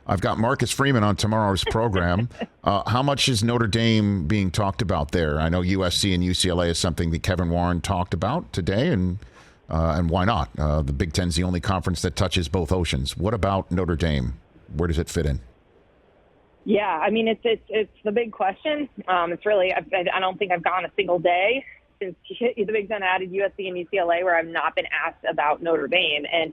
I've got Marcus Freeman on tomorrow's program. How much is Notre Dame being talked about there? I know USC and UCLA is something that Kevin Warren talked about today, and why not? The Big Ten's the only conference that touches both oceans. What about Notre Dame? Where does it fit in? Yeah, I mean, it's the big question. It's really, I don't think I've gone a single day since the Big Ten added USC and UCLA where I've not been asked about Notre Dame. And,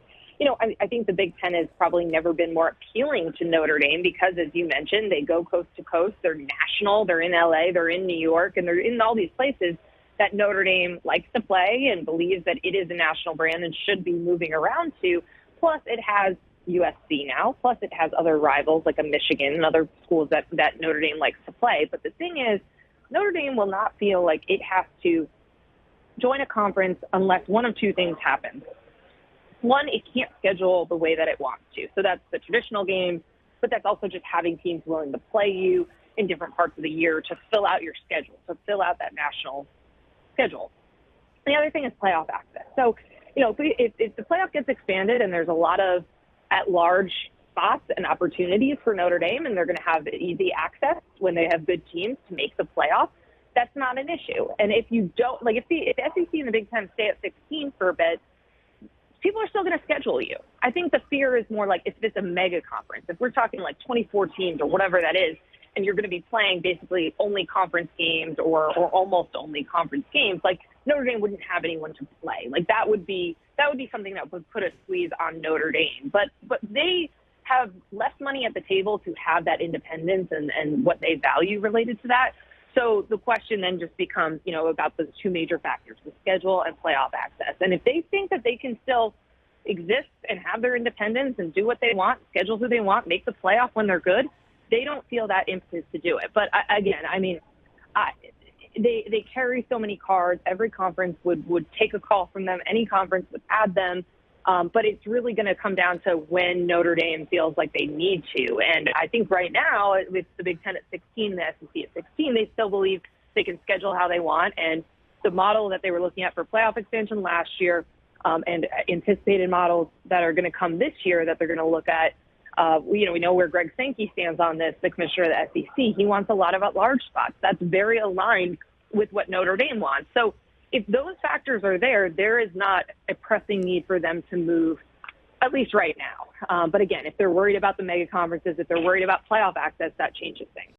I think the Big Ten has probably never been more appealing to Notre Dame because, as you mentioned, they go coast to coast. They're national. They're in LA. They're in New York. And they're in all these places that Notre Dame likes to play and believes that it is a national brand and should be moving around to. Plus, it has USC now. Plus, it has other rivals like a Michigan and other schools that Notre Dame likes to play. But the thing is, Notre Dame will not feel like it has to join a conference unless one of two things happen. One, it can't schedule the way that it wants to. So that's the traditional games, but that's also just having teams willing to play you in different parts of the year to fill out your schedule, to fill out that national schedule. And the other thing is playoff access. So, if the playoff gets expanded and there's a lot of at-large spots and opportunities for Notre Dame, and they're going to have easy access when they have good teams to make the playoff, that's not an issue. And if you don't, if the SEC and the Big Ten stay at 16 for a bit, people are still going to schedule you. I think the fear is more like if it's a mega conference, if we're talking like 24 teams or whatever that is, and you're going to be playing basically only conference games or almost only conference games, like Notre Dame wouldn't have anyone to play. Like that would be something that would put a squeeze on Notre Dame. But they have less money at the table to have that independence and what they value related to that. So the question then just becomes, about those two major factors, the schedule and playoff access. And if they think that they can still exist and have their independence and do what they want, schedule who they want, make the playoff when they're good, they don't feel that impetus to do it. But again, they carry so many cards. Every conference would take a call from them. Any conference would add them. But it's really going to come down to when Notre Dame feels like they need to. And I think right now, with the Big Ten at 16, the SEC at 16, they still believe they can schedule how they want. And the model that they were looking at for playoff expansion last year and anticipated models that are going to come this year that they're going to look at, we know where Greg Sankey stands on this, the commissioner of the SEC. He wants a lot of at-large spots. That's very aligned with what Notre Dame wants. So if those factors are there is not a pressing need for them to move, at least right now. But again, if they're worried about the mega conferences, if they're worried about playoff access, that changes things.